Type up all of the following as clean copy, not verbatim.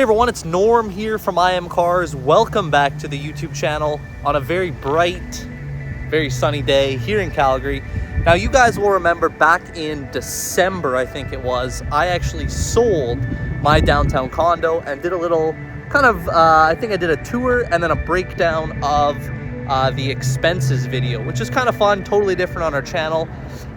everyone, it's Norm here from IMCARS. Welcome back to the YouTube channel on a very bright, very sunny day here in Calgary. Now, you guys will remember back in December, I think it was, I actually sold my downtown condo and did a little kind of, I think I did a tour and then a breakdown of the expenses video, which is kind of fun, totally different on our channel.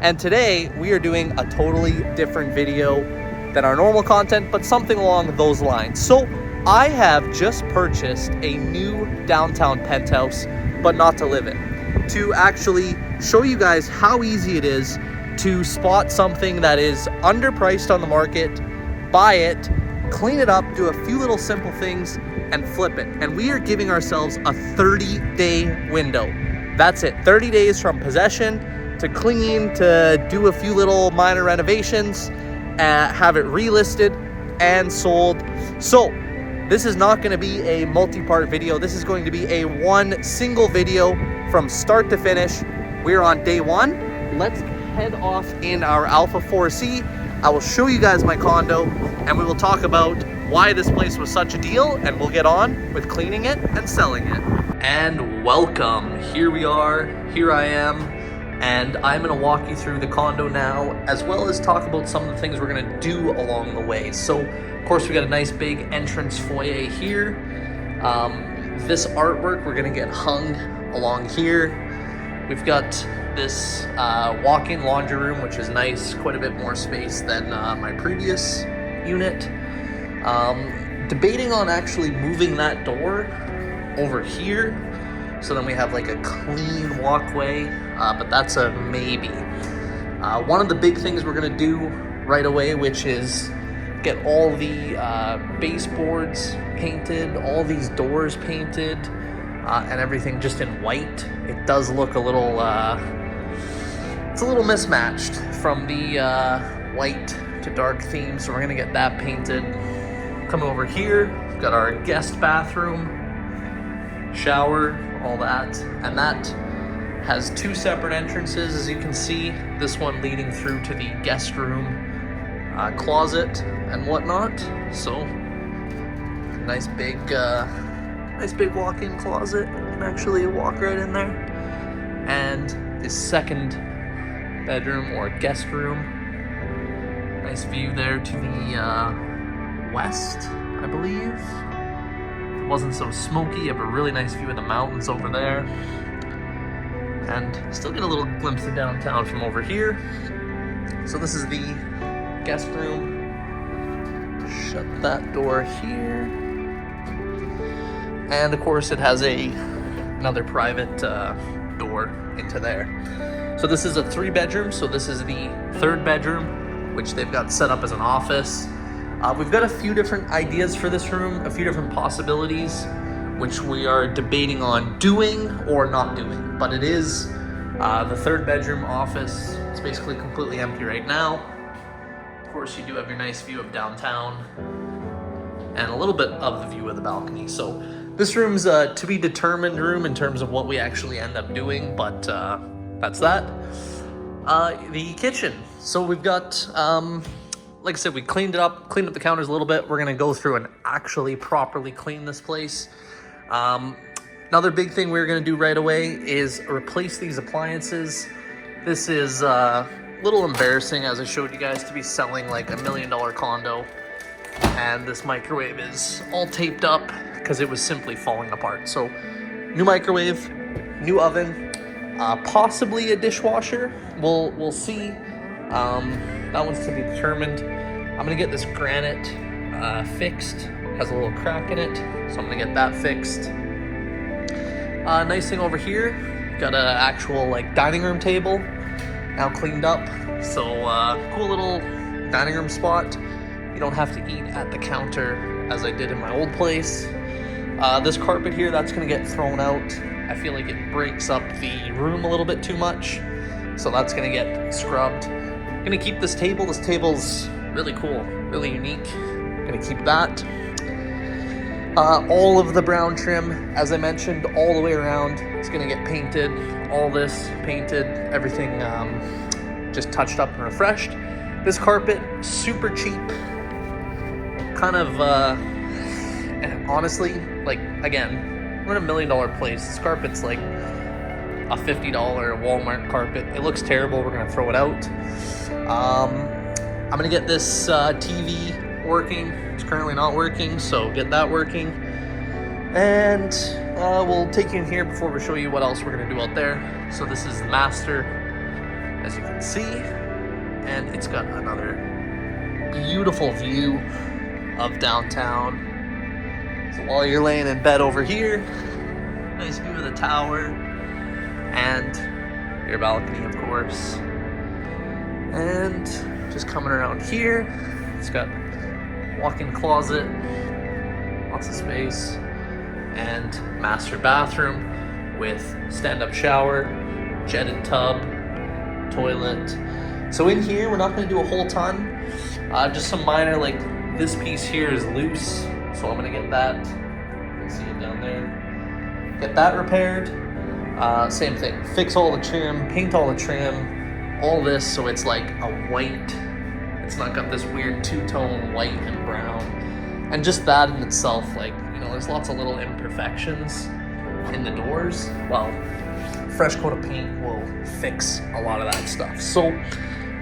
And today we are doing a totally different video than our normal content, but something along those lines. So I have just purchased a new downtown penthouse, but not to live in, to actually show you guys how easy it is to spot something that is underpriced on the market, buy it, clean it up, do a few little simple things, and flip it. And we are giving ourselves a 30-day window. That's it, 30 days from possession to clean, to do a few little minor renovations, have it relisted and sold. So this is not going to be a multi-part video. This is going to be a one single video from start to finish. We're on day one. Let's head off in our Alpha 4C. I will show you guys my condo and we will talk about why this place was such a deal, and we'll get on with cleaning it and selling it. And welcome. Here we are. Here I am. And I'm going to walk you through the condo now, as well as talk about some of the things we're going to do along the way. So, of course, we got a nice big entrance foyer here. This artwork we're going to get hung along here. We've got this walk-in laundry room, which is nice, quite a bit more space than my previous unit. Debating on actually moving that door over here, so then we have like a clean walkway, but that's a maybe. One of the big things we're gonna do right away, which is get all the baseboards painted, all these doors painted, and everything just in white. It does look a little, it's a little mismatched from the white to dark theme, so we're gonna get that painted. Come over here, we've got our guest bathroom, shower, all that, and that has two separate entrances, as you can see. This one leading through to the guest room, closet and whatnot. So nice big walk-in closet. You can actually walk right in there. And the second bedroom or guest room, nice view there to the west, I believe. It wasn't so smoky. You have a really nice view of the mountains over there, and still get a little glimpse of downtown from over here. So this is the guest room. Shut that door here, and of course it has another private door into there. So this is a 3-bedroom, so this is the 3rd bedroom, which they've got set up as an office. We've got a few different ideas for this room, a few different possibilities, which we are debating on doing or not doing. But it is the 3rd bedroom office. It's basically completely empty right now. Of course, you do have your nice view of downtown and a little bit of the view of the balcony. So this room's to be determined room in terms of what we actually end up doing, but that's that. The kitchen. So we've got, like I said, we cleaned up the counters a little bit. We're gonna go through and actually properly clean this place. Another big thing we're gonna do right away is replace these appliances. This is a little embarrassing, as I showed you guys, to be selling like $1 million condo. And this microwave is all taped up because it was simply falling apart. So new microwave, new oven, possibly a dishwasher. We'll see. That one's to be determined. I'm gonna get this granite fixed. Has a little crack in it, so I'm gonna get that fixed. Nice thing over here, got an actual like dining room table, now cleaned up. So cool little dining room spot. You don't have to eat at the counter as I did in my old place. This carpet here, that's gonna get thrown out. I feel like it breaks up the room a little bit too much, so that's gonna get scrubbed. Gonna keep this table. This table's really cool, really unique. Gonna keep that. All of the brown trim, as I mentioned, all the way around. It's gonna get painted. All this painted, everything just touched up and refreshed. This carpet, super cheap. Kind of And honestly, like, again, we're in $1 million place. This carpet's like a $50 Walmart carpet. It looks terrible. We're gonna throw it out. I'm gonna get this TV working. It's currently not working, so get that working. And we'll take you in here before we show you what else we're gonna do out there. So this is the master, as you can see, and it's got another beautiful view of downtown. So while you're laying in bed over here, nice view of the tower and your balcony, of course. And just coming around here, it's got walk-in closet, lots of space, and master bathroom with stand-up shower, jetted tub, toilet. So in here, we're not going to do a whole ton. Just some minor, like this piece here is loose, so I'm going to get that. You can see it down there. Get that repaired. Same thing. Fix all the trim, paint all the trim, all this so it's like a white. It's not got this weird two-tone white and brown. And just that in itself, like, you know, there's lots of little imperfections in the doors. Well, fresh coat of paint will fix a lot of that stuff. So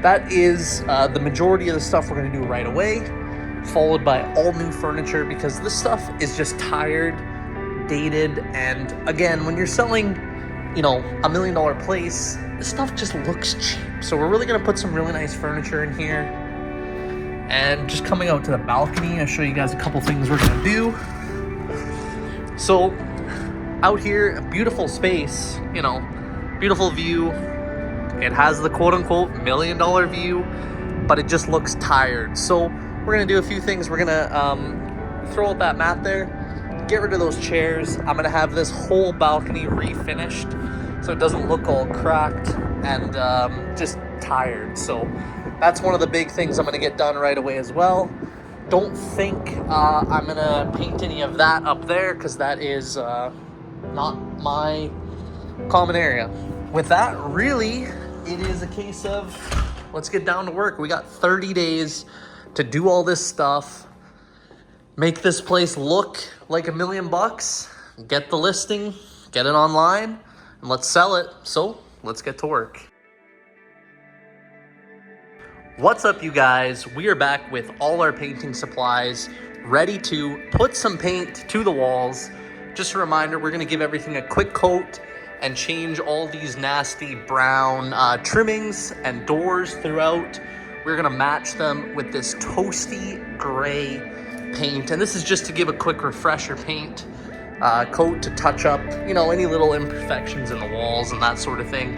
that is the majority of the stuff we're going to do right away, followed by all new furniture, because this stuff is just tired, dated, and again, when you're selling, you know, $1 million place, this stuff just looks cheap. So we're really going to put some really nice furniture in here. And just coming out to the balcony, I'll show you guys a couple things we're going to do. So out here, a beautiful space, you know, beautiful view. It has the quote-unquote $1 million view, but it just looks tired. So we're gonna do a few things. We're gonna throw out that mat there, get rid of those chairs. I'm gonna have this whole balcony refinished so it doesn't look all cracked and just tired. So that's one of the big things I'm gonna get done right away as well. Don't think I'm gonna paint any of that up there, because that is not my common area. With that, really, it is a case of let's get down to work. We got 30 days to do all this stuff, make this place look like $1 million, get the listing, get it online, and let's sell it. So let's get to work. What's up, you guys? We are back with all our painting supplies, ready to put some paint to the walls. Just a reminder, we're gonna give everything a quick coat and change all these nasty brown trimmings and doors throughout. We're gonna match them with this toasty gray paint. And this is just to give a quick refresher paint coat to touch up, you know, any little imperfections in the walls and that sort of thing.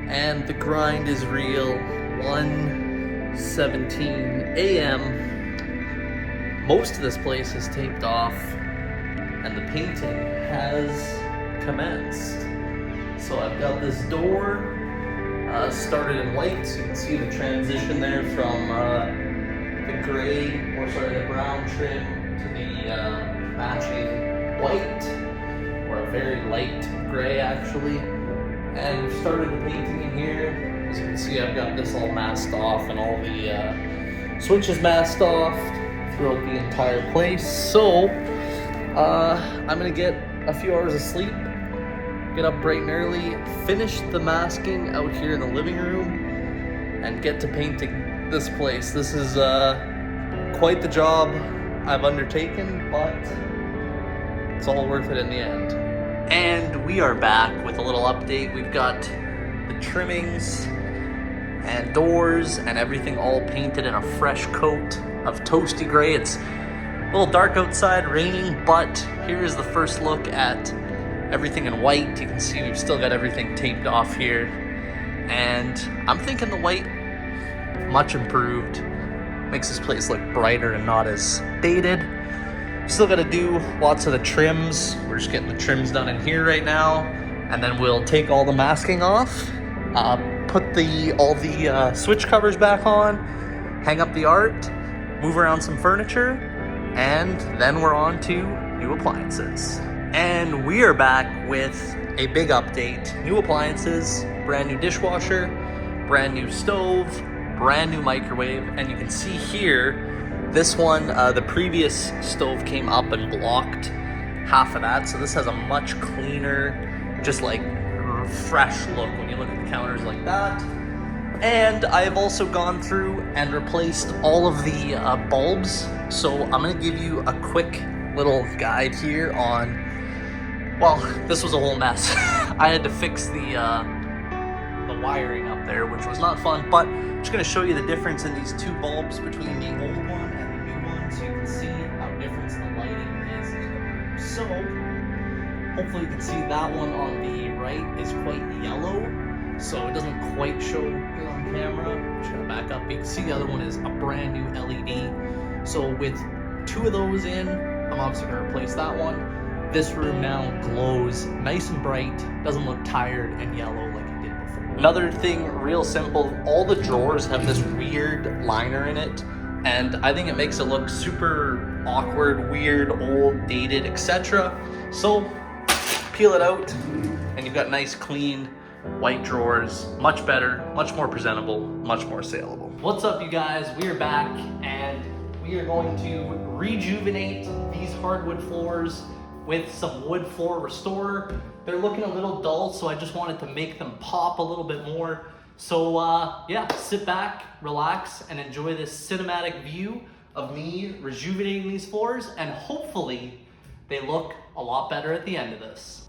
And the grind is real. 1:17 a.m. Most of this place is taped off and the painting has commenced. So I've got this door started in white, so you can see the transition there from the brown trim to the matching white, or a very light gray actually. And we've started the painting in here. As you can see, I've got this all masked off and all the switches masked off throughout the entire place. So I'm gonna get a few hours of sleep, get up bright and early, finish the masking out here in the living room, and get to painting this place. This is quite the job I've undertaken, but it's all worth it in the end. And we are back with a little update. We've got the trimmings and doors and everything all painted in a fresh coat of toasty gray. It's a little dark outside, raining, but here is the first look at everything in white. You can see we've still got everything taped off here. And I'm thinking the white, much improved. Makes this place look brighter and not as dated. Still gotta do lots of the trims. We're just getting the trims done in here right now. And then we'll take all the masking off, put all the switch covers back on, hang up the art, move around some furniture, and then we're on to new appliances. And we are back with a big update. New appliances, brand new dishwasher, brand new stove, brand new microwave, and you can see here This one, the previous stove came up and blocked half of that, so this has a much cleaner, just like fresh look when you look at the counters like that. And I have also gone through and replaced all of the bulbs. So I'm gonna give you a quick little guide here on, well, this was a whole mess. I had to fix the wiring up there, which was not fun, but I'm just gonna show you the difference in these two bulbs between the old one and the new one, so you can see how different the lighting is in the room. So hopefully you can see that one on the right is quite yellow, so it doesn't quite show it on camera. I'm just gonna back up. You can see the other one is a brand new LED. So with two of those in, I'm obviously gonna replace that one. This room now glows nice and bright, doesn't look tired and yellow like it did before. Another thing, real simple, all the drawers have this weird liner in it, and I think it makes it look super awkward, weird, old, dated, etc. So peel it out and you've got nice clean white drawers. Much better, much more presentable, much more saleable. What's up, you guys? We are back and we are going to rejuvenate these hardwood floors with some wood floor restorer. They're looking a little dull, so I just wanted to make them pop a little bit more. So yeah, sit back, relax, and enjoy this cinematic view of me rejuvenating these floors, and hopefully they look a lot better at the end of this.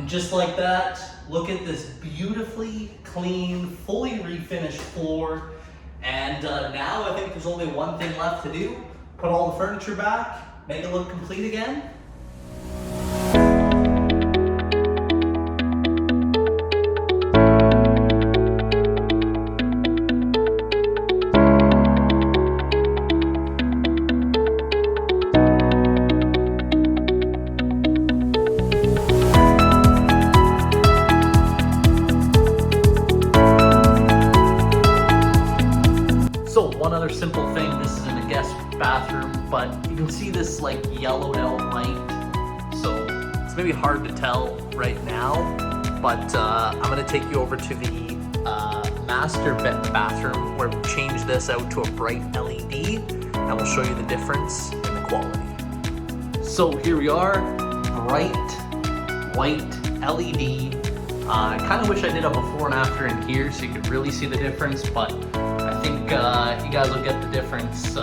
Just like that, look at this beautifully clean, fully refinished floor. And now I think there's only one thing left to do. Put all the furniture back, make it look complete again. So one other simple thing, this is in the guest bathroom, but you can see this like yellowed out light. So it's maybe hard to tell right now, but I'm gonna take you over to the master bathroom where we change this out to a bright LED, and we'll show you the difference in the quality. So here we are, bright white LED. I kind of wish I did a before and after in here so you could really see the difference, but I think you guys will get the difference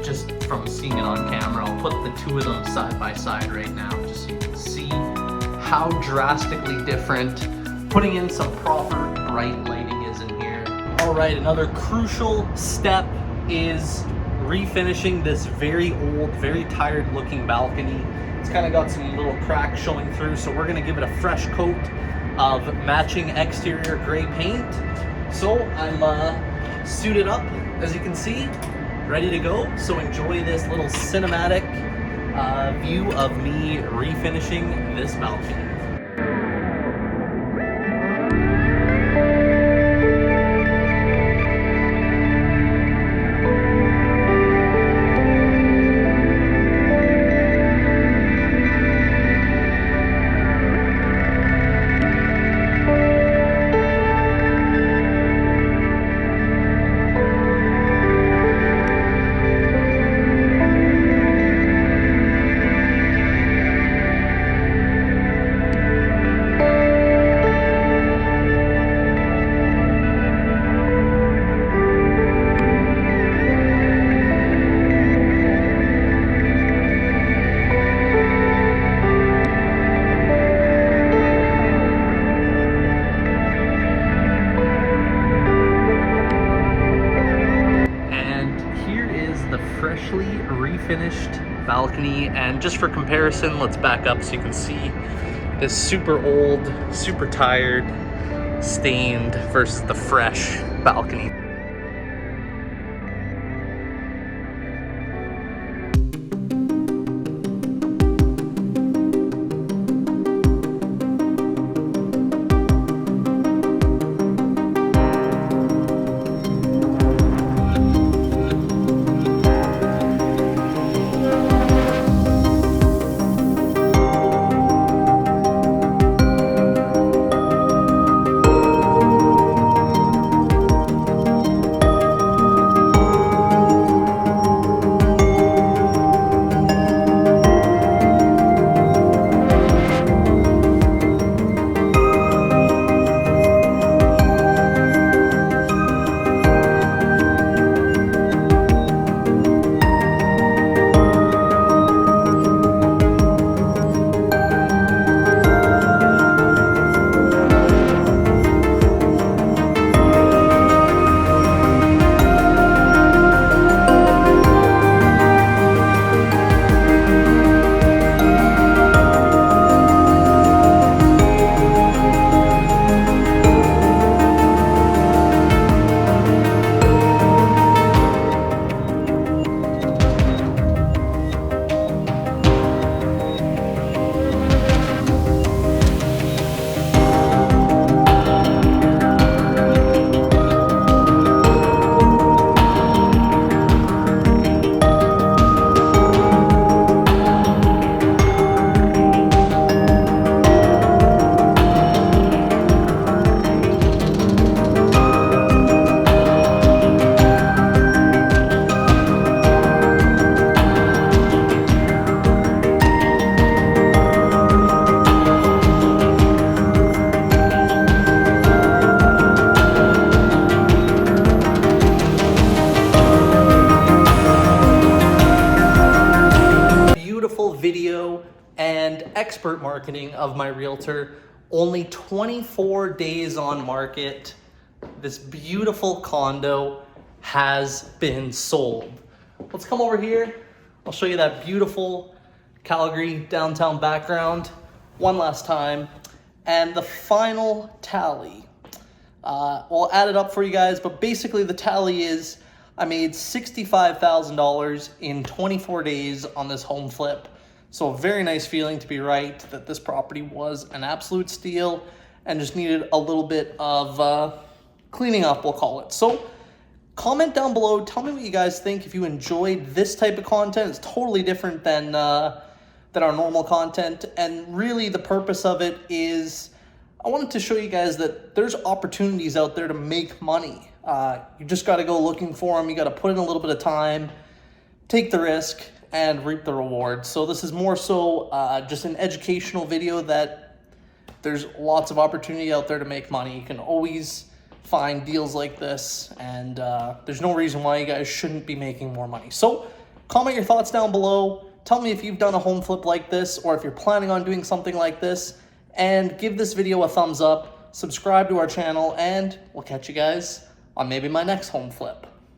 just from seeing it on camera. I'll put the two of them side by side right now just so you can see how drastically different putting in some proper bright lighting is in here. All right, another crucial step is refinishing this very old, very tired looking balcony. It's kind of got some little cracks showing through, so we're gonna give it a fresh coat of matching exterior gray paint. So I'm suited up, as you can see, ready to go. So enjoy this little cinematic view of me refinishing this balcony. freshly refinished balcony. And just for comparison, let's back up so you can see this super old, super tired, stained versus the fresh balcony. Video and expert marketing of my realtor. Only 24 days on market. This beautiful condo has been sold. Let's come over here. I'll show you that beautiful Calgary downtown background one last time. And the final tally. I'll add it up for you guys, but basically the tally is I made $65,000 in 24 days on this home flip. So a very nice feeling to be right that this property was an absolute steal and just needed a little bit of cleaning up, we'll call it. So comment down below, tell me what you guys think. If you enjoyed this type of content, it's totally different than our normal content. And really the purpose of it is I wanted to show you guys that there's opportunities out there to make money. You just got to go looking for them. You got to put in a little bit of time, take the risk, and reap the reward. So this is more so just an educational video that there's lots of opportunity out there to make money. You can always find deals like this, and there's no reason why you guys shouldn't be making more money. So comment your thoughts down below. Tell me if you've done a home flip like this or if you're planning on doing something like this, and give this video a thumbs up, subscribe to our channel, and we'll catch you guys on maybe my next home flip.